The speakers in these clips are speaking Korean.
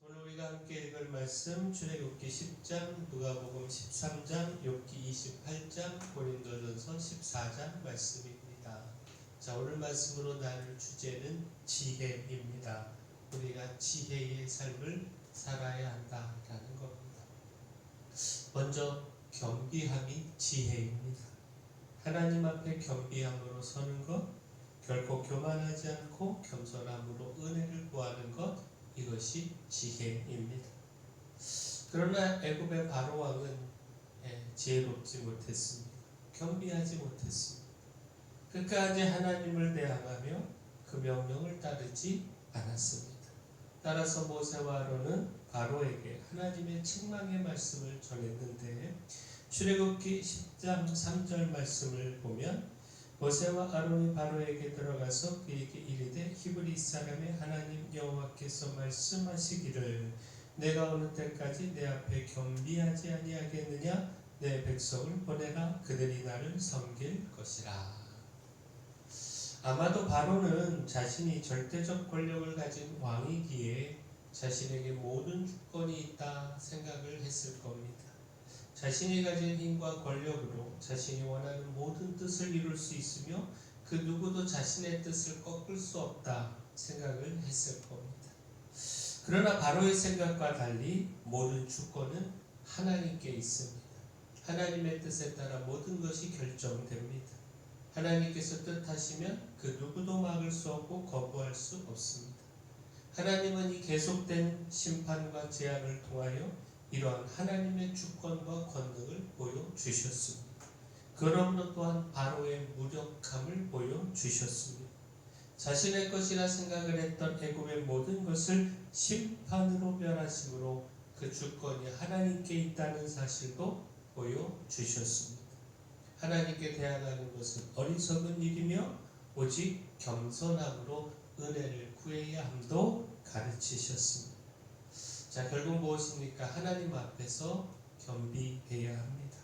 오늘 우리가 함께 읽을 말씀 출애굽기 10장, 누가복음 13장, 욥기 28장, 고린도전서 14장 말씀입니다. 자, 오늘 말씀으로 나눌 주제는 지혜입니다. 우리가 지혜의 삶을 살아야 한다라는 겁니다. 먼저 겸비함이 지혜입니다. 하나님 앞에 겸비함으로 서는 것, 결코 교만하지 않고 겸손함으로 은혜를 구하는 것, 이것이 지혜입니다. 그러나 애굽의 바로 왕은 지혜롭지 못했습니다. 겸비하지 못했습니다. 끝까지 하나님을 대항하며 그 명령을 따르지 않았습니다. 따라서 모세와 아론은 바로에게 하나님의 책망의 말씀을 전했는데, 출애굽기 10장 3절 말씀을 보면 모세와 아론이 바로에게 들어가서 그에게 이르되 히브리 사람의 하나님 여호와께서 말씀하시기를 내가 어느 때까지 내 앞에 겸비하지 아니하겠느냐. 내 백성을 보내라. 그들이 나를 섬길 것이라. 아마도 바로는 자신이 절대적 권력을 가진 왕이기에 자신에게 모든 주권이 있다 생각을 했을 겁니다. 자신이 가진 힘과 권력으로 자신이 원하는 모든 뜻을 이룰 수 있으며 그 누구도 자신의 뜻을 꺾을 수 없다 생각을 했을 겁니다. 그러나 바로의 생각과 달리 모든 주권은 하나님께 있습니다. 하나님의 뜻에 따라 모든 것이 결정됩니다. 하나님께서 뜻하시면 그 누구도 막을 수 없고 거부할 수 없습니다. 하나님은 이 계속된 심판과 재앙을 통하여 이러한 하나님의 주권과 권능을 보여주셨습니다. 그러므로 또한 바로의 무력함을 보여주셨습니다. 자신의 것이라 생각을 했던 애굽의 모든 것을 심판으로 멸하심으로 그 주권이 하나님께 있다는 사실도 보여주셨습니다. 하나님께 대항하는 것은 어리석은 일이며 오직 겸손함으로 은혜를 구해야 함도 가르치셨습니다. 자, 결국 무엇입니까? 하나님 앞에서 겸비해야 합니다.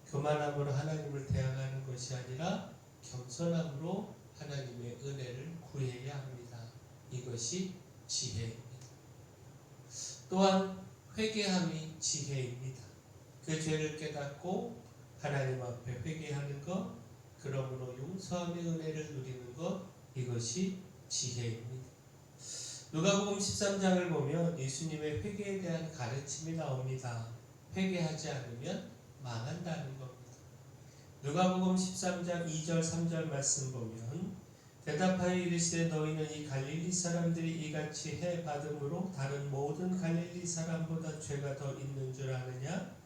교만함으로 하나님을 대항하는 것이 아니라 겸손함으로 하나님의 은혜를 구해야 합니다. 이것이 지혜입니다. 또한 회개함이 지혜입니다. 그 죄를 깨닫고 하나님 앞에 회개하는 것, 그러므로 용서함의 은혜를 누리는 것, 이것이 지혜입니다. 누가복음 13장을 보면 예수님의 회개에 대한 가르침이 나옵니다. 회개하지 않으면 망한다는 겁니다. 누가복음 13장 2절 3절 말씀 보면 대답하여 이르시되 너희는 이 갈릴리 사람들이 이같이 해 받음으로 다른 모든 갈릴리 사람보다 죄가 더 있는 줄 아느냐?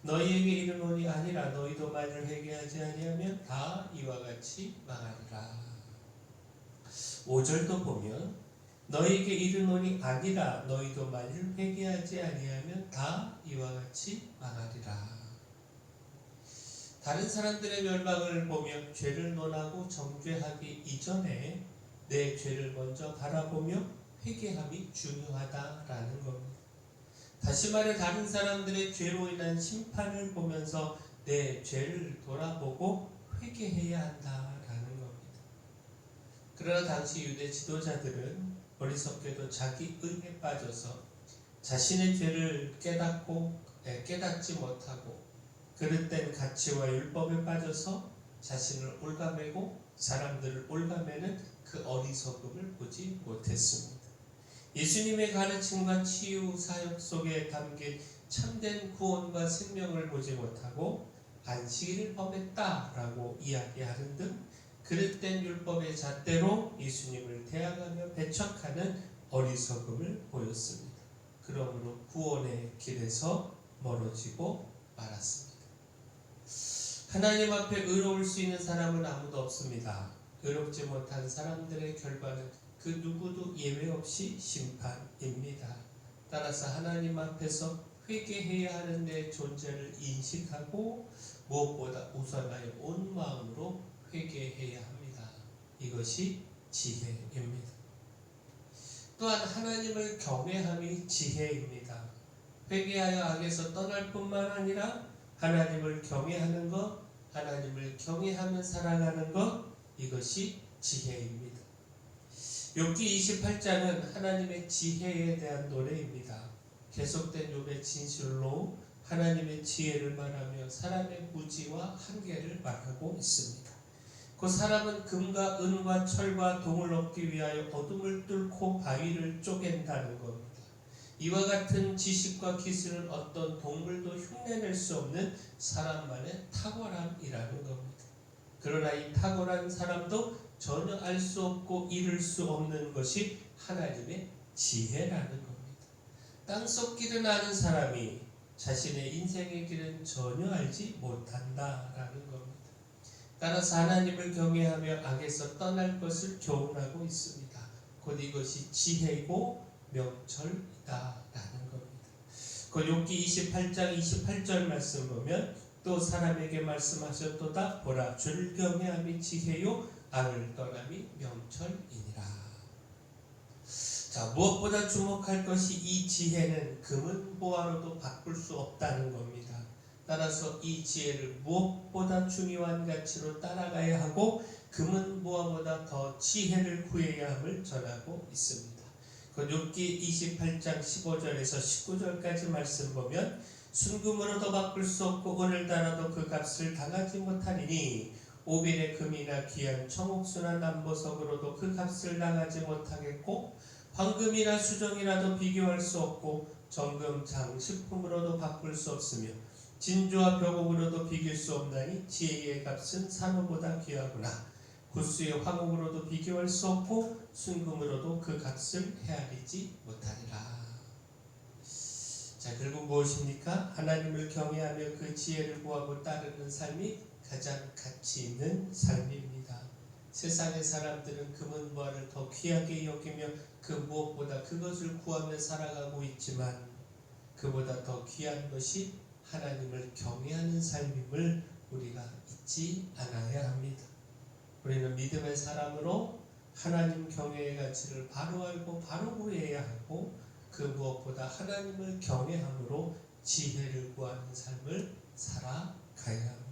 너희에게 이르노니 아니라 너희도 만일 회개하지 아니하면 다 이와 같이 망하리라. 5절도 보면 너희에게 이르노니 아니라 너희도 만일 회개하지 아니하면 다 이와 같이 망하리라. 다른 사람들의 멸망을 보며 죄를 논하고 정죄하기 이전에 내 죄를 먼저 바라보며 회개함이 중요하다라는 겁니다. 다시 말해 다른 사람들의 죄로 인한 심판을 보면서 내 죄를 돌아보고 회개해야 한다라는 겁니다. 그러나 당시 유대 지도자들은 어리석게도 자기 의에 빠져서 자신의 죄를 깨닫지 못하고 그릇된 가치와 율법에 빠져서 자신을 올가매고 사람들을 올가매는 그 어리석음을 보지 못했습니다. 예수님의 가르침과 치유 사역 속에 담긴 참된 구원과 생명을 보지 못하고 안식일을 범했다라고 이야기하는 등 그릇된 율법의 잣대로 예수님을 대항하며 배척하는 어리석음을 보였습니다. 그러므로 구원의 길에서 멀어지고 말았습니다. 하나님 앞에 의로울 수 있는 사람은 아무도 없습니다. 의롭지 못한 사람들의 결과는 그 누구도 예외 없이 심판입니다. 따라서 하나님 앞에서 회개해야 하는 내 존재를 인식하고 무엇보다 우선하여 온 마음으로 회개해야 합니다. 이것이 지혜입니다. 또한 하나님을 경외함이 지혜입니다. 회개하여 악에서 떠날 뿐만 아니라 하나님을 경외하는 것, 하나님을 경외하며 살아가는 것, 이것이 지혜입니다. 욥기 28장은 하나님의 지혜에 대한 노래입니다. 계속된 욥의 진술로 하나님의 지혜를 말하며 사람의 무지와 한계를 말하고 있습니다. 그 사람은 금과 은과 철과 동을 얻기 위하여 어둠을 뚫고 바위를 쪼갠다는 겁니다. 이와 같은 지식과 기술은 어떤 동물도 흉내낼 수 없는 사람만의 탁월함이라는 겁니다. 그러나 이 탁월한 사람도 전혀 알 수 없고 이룰 수 없는 것이 하나님의 지혜라는 겁니다. 땅속 길은 아는 사람이 자신의 인생의 길은 전혀 알지 못한다라는 겁니다. 따라서 하나님을 경외하며 악에서 떠날 것을 교훈하고 있습니다. 곧 이것이 지혜고 명철이다라는 겁니다. 그 욥기 28장 28절 말씀 보면 또 사람에게 말씀하셨도다 보라 주를 경외함이 지혜요 악을 떠남이 명철이니라. 자, 무엇보다 주목할 것이 이 지혜는 금은 보화로도 바꿀 수 없다는 겁니다. 따라서 이 지혜를 무엇보다 중요한 가치로 따라가야 하고 금은 보화보다 더 지혜를 구해야 함을 전하고 있습니다. 그 욥기 28장 15절에서 19절까지 말씀 보면 순금으로도 바꿀 수 없고 오늘따라도 그 값을 당하지 못하리니 오빌의 금이나 귀한 청옥수나 남보석으로도 그 값을 당하지 못하겠고 황금이나 수정이라도 비교할 수 없고 정금 장식품으로도 바꿀 수 없으며 진주와 벼곡으로도 비길 수 없나니 지혜의 값은 산호보다 귀하구나. 구수의 화목으로도 비교할 수 없고 순금으로도 그 값을 헤아리지 못하리라. 자, 결국 무엇입니까? 하나님을 경외하며 그 지혜를 구하고 따르는 삶이 가장 가치 있는 삶입니다. 세상의 사람들은 금은 보화를 더 귀하게 여기며 그 무엇보다 그것을 구하며 살아가고 있지만 그보다 더 귀한 것이 하나님을 경외하는 삶임을 우리가 잊지 않아야 합니다. 우리는 믿음의 사람으로 하나님 경외의 가치를 바로 알고 바로 구해야 하고 그 무엇보다 하나님을 경외함으로 지혜를 구하는 삶을 살아가야 합니다.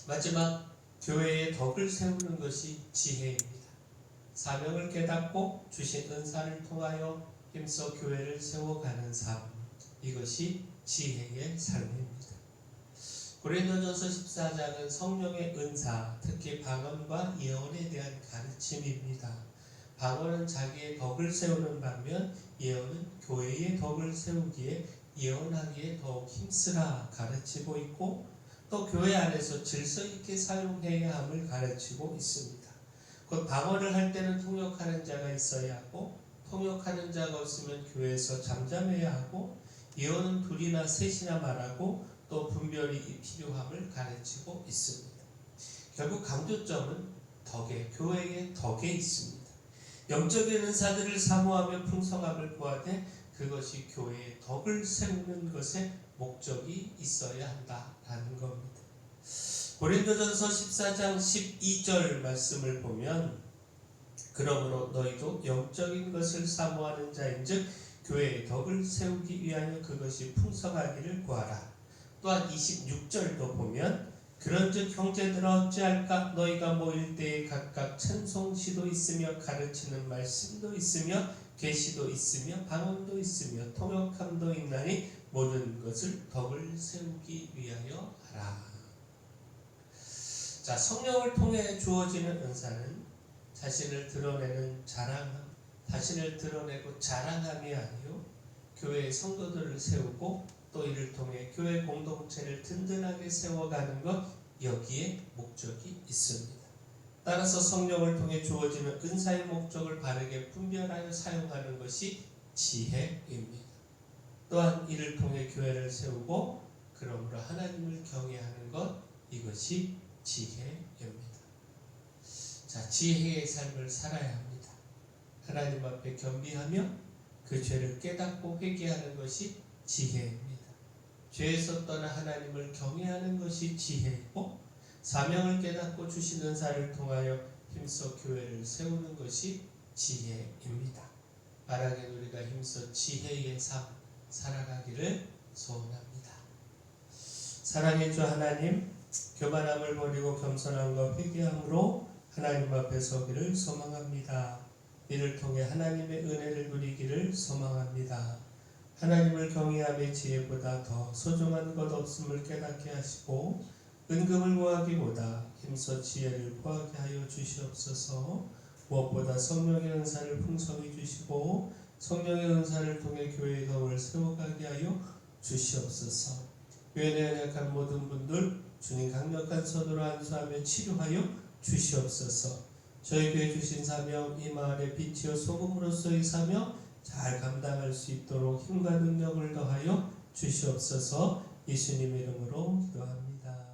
마지막, 교회의 덕을 세우는 것이 지혜입니다. 사명을 깨닫고 주신 은사를 통하여 힘써 교회를 세워가는 삶, 이것이 지혜의 삶입니다. 고린도전서 14장은 성령의 은사, 특히 방언과 예언에 대한 가르침입니다. 방언은 자기의 덕을 세우는 반면 예언은 교회의 덕을 세우기에 예언하기에 더욱 힘쓰라 가르치고 있고 또 교회 안에서 질서 있게 사용해야 함을 가르치고 있습니다. 곧 방언을 할 때는 통역하는 자가 있어야 하고 통역하는 자가 없으면 교회에서 잠잠해야 하고 예언은 둘이나 셋이나 말하고 또 분별이 필요함을 가르치고 있습니다. 결국 강조점은 교회의 덕에 있습니다. 영적인 은사들을 사모하며 풍성함을 구하되 그것이 교회의 덕을 세우는 것에 목적이 있어야 한다라는 겁니다. 고린도전서 14장 12절 말씀을 보면 그러므로 너희도 영적인 것을 사모하는 자인즉 교회의 덕을 세우기 위하여 그것이 풍성하기를 구하라. 또한 26절도 보면 그런즉 형제들아 어찌할까 너희가 모일 때에 각각 찬송시도 있으며 가르치는 말씀도 있으며 계시도 있으며 방언도 있으며 통역함도 있나니 모든 것을 덕을 세우기 위하여 하라. 자, 성령을 통해 주어지는 은사는 자신을 드러내는 자신을 드러내고 자랑함이 아니요 교회의 성도들을 세우고 또 이를 통해 교회 공동체를 든든하게 세워가는 것, 여기에 목적이 있습니다. 따라서 성령을 통해 주어지는 은사의 목적을 바르게 분별하여 사용하는 것이 지혜입니다. 또한 이를 통해 교회를 세우고 그러므로 하나님을 경외하는 것, 이것이 지혜입니다. 자, 지혜의 삶을 살아야 합니다. 하나님 앞에 겸비하며 그 죄를 깨닫고 회개하는 것이 지혜입니다. 죄에서 떠나 하나님을 경외하는 것이 지혜이고 사명을 깨닫고 주신 은사를 통하여 힘써 교회를 세우는 것이 지혜입니다. 바라게 우리가 힘써 지혜의 삶 살아가기를 소원합니다. 사랑의 주 하나님, 교만함을 버리고 겸손함과 회개함으로 하나님 하나님 앞에 서기를 소망합니다. 이를 통해 하나님의 은혜를 누리기를 소망합니다. 하나님을 경외함의 지혜보다 더 소중한 것 없음을 깨닫게 하시고 은금을 구하기보다 힘써 지혜를 구하게 하여 주시옵소서. 무엇보다 성령의 은사를 풍성히 주시고 성령의 은사를 통해 교회의 덕을 세워가게 하여 주시옵소서. 교회에 연약한 모든 분들 주님 강력한 손으로 안수하며 치료하여 주시옵소서. 저희 교회 주신 사명 이 마을의 빛이요 소금으로서의 사명 잘 감당할 수 있도록 힘과 능력을 더하여 주시옵소서. 예수님 이름으로 기도합니다.